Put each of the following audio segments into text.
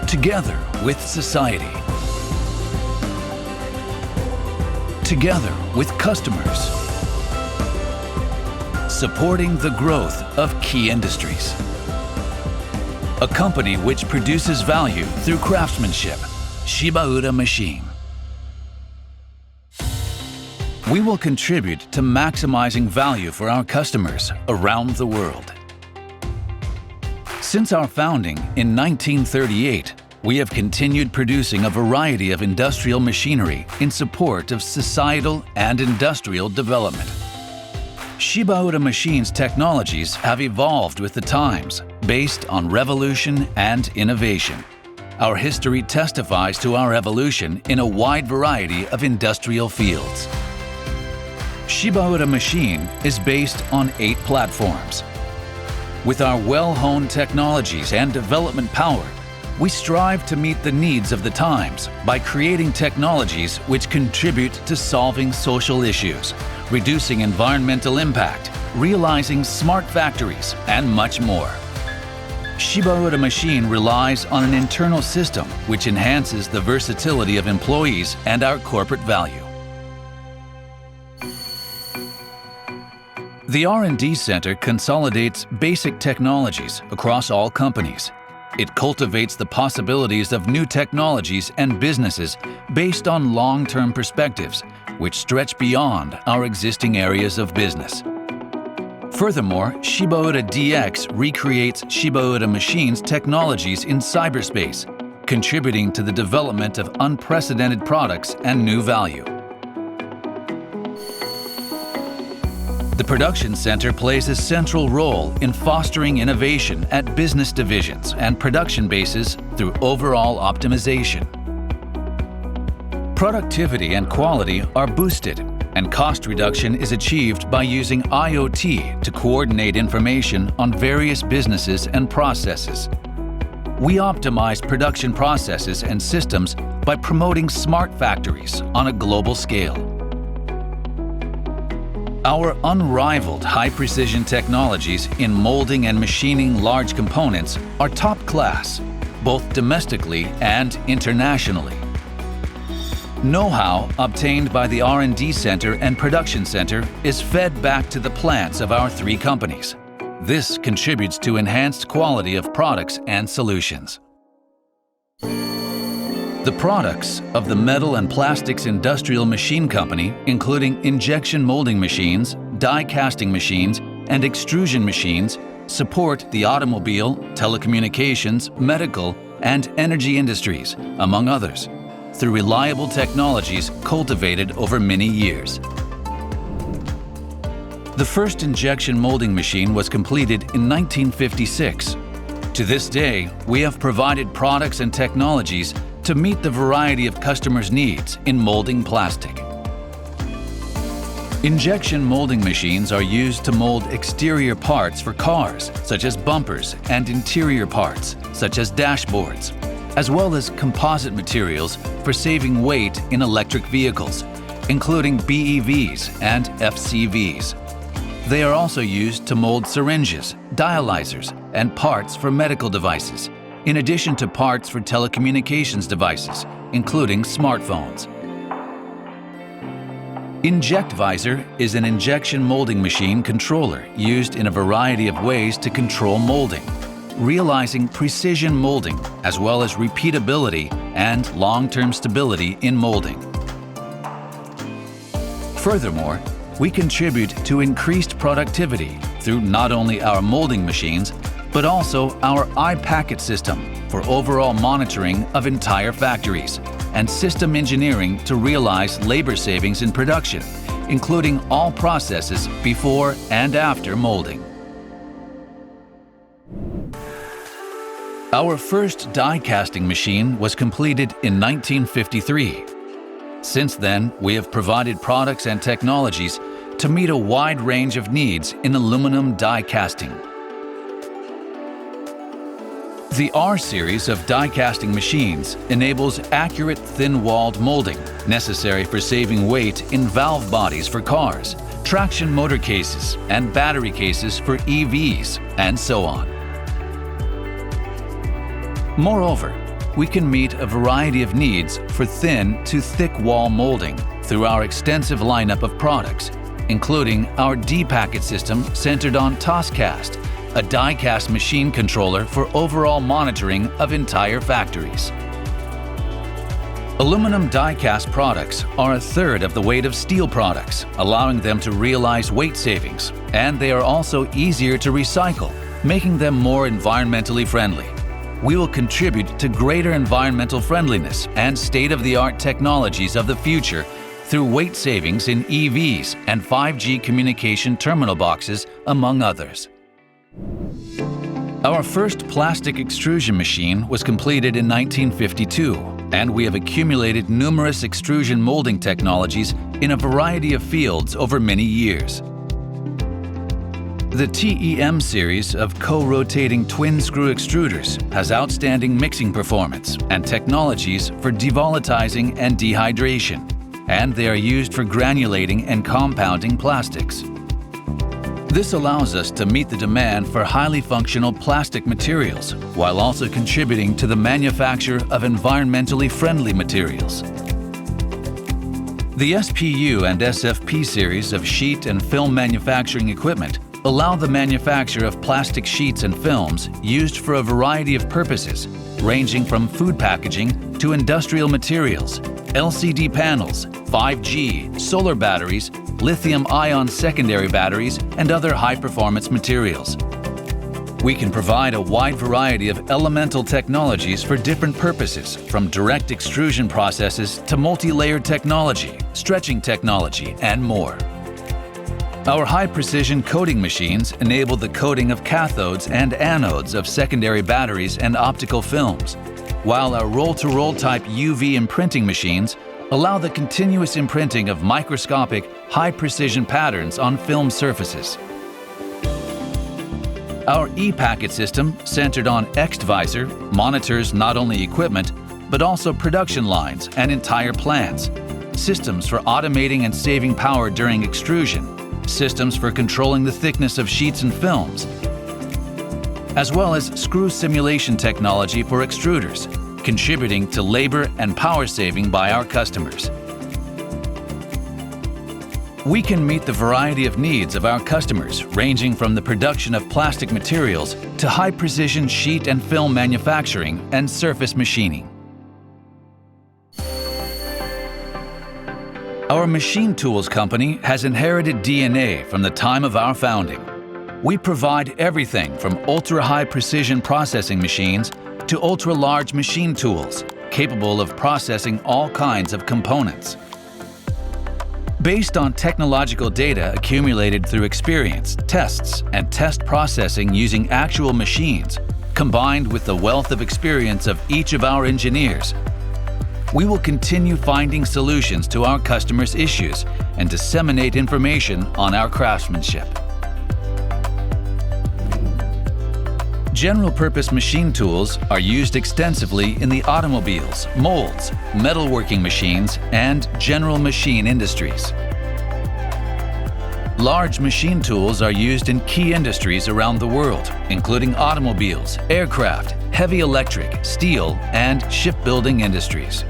Together with society. Together with customers. Supporting the growth of key industries. A company which produces value through craftsmanship. Shibaura Machine. We will contribute to maximizing value for our customers around the world. Since our founding in 1938, we have continued producing a variety of industrial machinery in support of societal and industrial development. Shibaura Machine's technologies have evolved with the times, based on revolution and innovation. Our history testifies to our evolution in a wide variety of industrial fields. Shibaura Machine is based on 8 platforms. With our well-honed technologies and development power, we strive to meet the needs of the times by creating technologies which contribute to solving social issues, reducing environmental impact, realizing smart factories, and much more. Shibaura Machine relies on an internal system which enhances the versatility of employees and our corporate value. The R&D Center consolidates basic technologies across all companies. It cultivates the possibilities of new technologies and businesses based on long-term perspectives, which stretch beyond our existing areas of business. Furthermore, Shibaura DX recreates Shibaura Machine's technologies in cyberspace, contributing to the development of unprecedented products and new value. The Production Center plays a central role in fostering innovation at business divisions and production bases through overall optimization. Productivity and quality are boosted, and cost reduction is achieved by using IoT to coordinate information on various businesses and processes. We optimize production processes and systems by promoting smart factories on a global scale. Our unrivaled high-precision technologies in molding and machining large components are top class, both domestically and internationally. Know-how obtained by the R&D Center and Production Center is fed back to the plants of our 3 companies. This contributes to enhanced quality of products and solutions. The products of the Metal and Plastics Industrial Machine Company, including injection molding machines, die casting machines, and extrusion machines, support the automobile, telecommunications, medical, and energy industries, among others, through reliable technologies cultivated over many years. The first injection molding machine was completed in 1956. To this day, we have provided products and technologies to meet the variety of customers' needs in molding plastic. Injection molding machines are used to mold exterior parts for cars, such as bumpers, and interior parts, such as dashboards, as well as composite materials for saving weight in electric vehicles, including BEVs and FCVs. They are also used to mold syringes, dialyzers, and parts for medical devices, in addition to parts for telecommunications devices, including smartphones. Inject Visor is an injection molding machine controller used in a variety of ways to control molding, realizing precision molding as well as repeatability and long-term stability in molding. Furthermore, we contribute to increased productivity through not only our molding machines, but also our iPacket system for overall monitoring of entire factories and system engineering to realize labor savings in production, including all processes before and after molding. Our first die casting machine was completed in 1953. Since then, we have provided products and technologies to meet a wide range of needs in aluminum die casting. The R-series of die casting machines enables accurate thin-walled molding necessary for saving weight in valve bodies for cars, traction motor cases, and battery cases for EVs, and so on. Moreover, we can meet a variety of needs for thin to thick wall molding through our extensive lineup of products, including our D-Packet system centered on TOScast, a die-cast machine controller for overall monitoring of entire factories. Aluminum die-cast products are a third of the weight of steel products, allowing them to realize weight savings, and they are also easier to recycle, making them more environmentally friendly. We will contribute to greater environmental friendliness and state-of-the-art technologies of the future through weight savings in EVs and 5G communication terminal boxes, among others. Our first plastic extrusion machine was completed in 1952, and we have accumulated numerous extrusion molding technologies in a variety of fields over many years. The TEM series of co-rotating twin-screw extruders has outstanding mixing performance and technologies for devolatilizing and dehydration, and they are used for granulating and compounding plastics. This allows us to meet the demand for highly functional plastic materials, while also contributing to the manufacture of environmentally friendly materials. The SPU and SFP series of sheet and film manufacturing equipment allow the manufacture of plastic sheets and films used for a variety of purposes, ranging from food packaging to industrial materials, LCD panels, 5G, solar batteries, lithium-ion secondary batteries, and other high-performance materials. We can provide a wide variety of elemental technologies for different purposes, from direct extrusion processes to multi-layered technology, stretching technology, and more. Our high-precision coating machines enable the coating of cathodes and anodes of secondary batteries and optical films, while our roll-to-roll type UV imprinting machines allow the continuous imprinting of microscopic, high-precision patterns on film surfaces. Our E-Packet system, centered on Extvisor, monitors not only equipment, but also production lines and entire plants, systems for automating and saving power during extrusion, systems for controlling the thickness of sheets and films, as well as screw simulation technology for extruders, contributing to labor and power saving by our customers. We can meet the variety of needs of our customers, ranging from the production of plastic materials to high-precision sheet and film manufacturing and surface machining. Our machine tools company has inherited DNA from the time of our founding. We provide everything from ultra-high precision processing machines to ultra-large machine tools, capable of processing all kinds of components. Based on technological data accumulated through experience, tests, and test processing using actual machines, combined with the wealth of experience of each of our engineers, we will continue finding solutions to our customers' issues and disseminate information on our craftsmanship. General-purpose machine tools are used extensively in the automobiles, molds, metalworking machines, and general machine industries. Large machine tools are used in key industries around the world, including automobiles, aircraft, heavy electric, steel, and shipbuilding industries.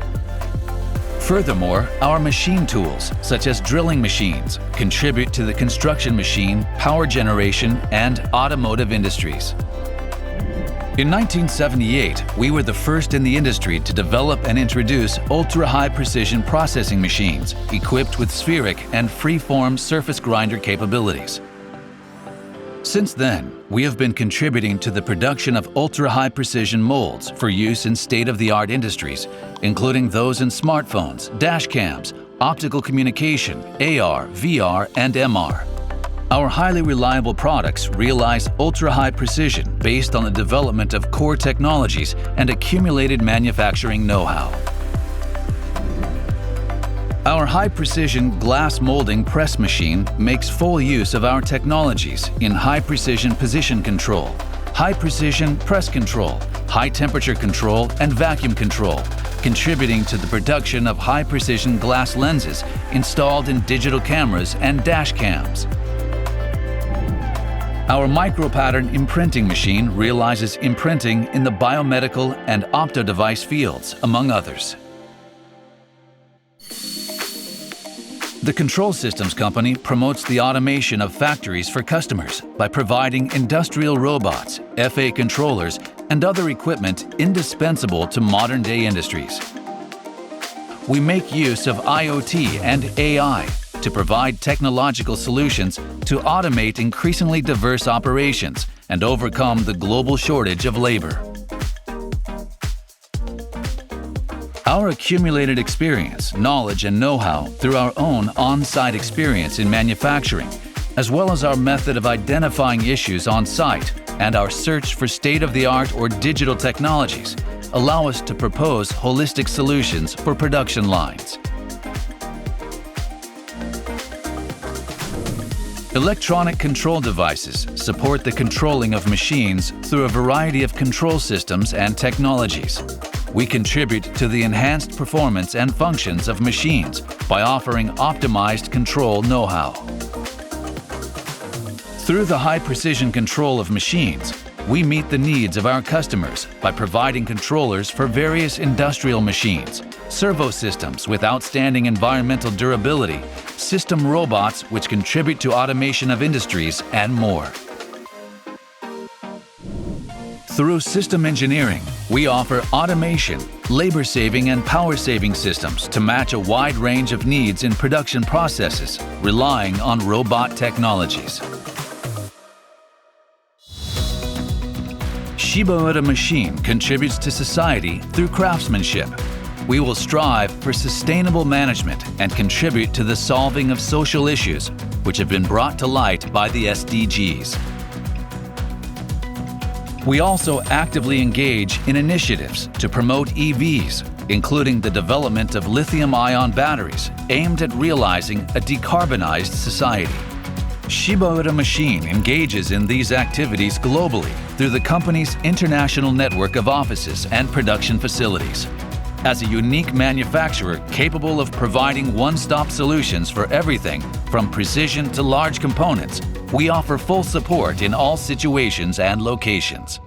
Furthermore, our machine tools, such as drilling machines, contribute to the construction machine, power generation, and automotive industries. In 1978, we were the first in the industry to develop and introduce ultra-high precision processing machines equipped with spheric and free-form surface grinder capabilities. Since then, we have been contributing to the production of ultra-high precision molds for use in state-of-the-art industries, including those in smartphones, dash cams, optical communication, AR, VR, and MR. Our highly reliable products realize ultra-high precision based on the development of core technologies and accumulated manufacturing know-how. Our high-precision glass molding press machine makes full use of our technologies in high-precision position control, high-precision press control, high-temperature control, and vacuum control, contributing to the production of high-precision glass lenses installed in digital cameras and dash cams. Our micropattern imprinting machine realizes imprinting in the biomedical and opto-device fields, among others. The Control Systems Company promotes the automation of factories for customers by providing industrial robots, FA controllers, and other equipment indispensable to modern-day industries. We make use of IoT and AI to provide technological solutions to automate increasingly diverse operations and overcome the global shortage of labor. Our accumulated experience, knowledge, and know-how through our own on-site experience in manufacturing, as well as our method of identifying issues on-site and our search for state-of-the-art or digital technologies, allow us to propose holistic solutions for production lines. Electronic control devices support the controlling of machines through a variety of control systems and technologies. We contribute to the enhanced performance and functions of machines by offering optimized control know-how. Through the high-precision control of machines, we meet the needs of our customers by providing controllers for various industrial machines, servo systems with outstanding environmental durability, system robots which contribute to automation of industries, and more. Through system engineering, we offer automation, labor-saving and power-saving systems to match a wide range of needs in production processes, relying on robot technologies. Shibaura Machine contributes to society through craftsmanship. We will strive for sustainable management and contribute to the solving of social issues which have been brought to light by the SDGs. We also actively engage in initiatives to promote EVs, including the development of lithium-ion batteries aimed at realizing a decarbonized society. Shibaura Machine engages in these activities globally through the company's international network of offices and production facilities. As a unique manufacturer capable of providing one-stop solutions for everything from precision to large components, we offer full support in all situations and locations.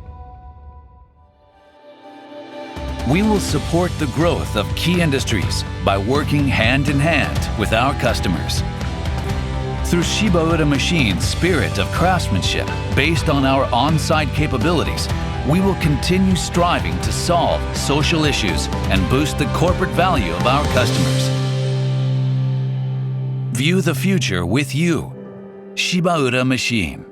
We will support the growth of key industries by working hand-in-hand with our customers. Through Shibaura Machine's spirit of craftsmanship based on our on-site capabilities, we will continue striving to solve social issues and boost the corporate value of our customers. View the future with you, Shibaura Machine.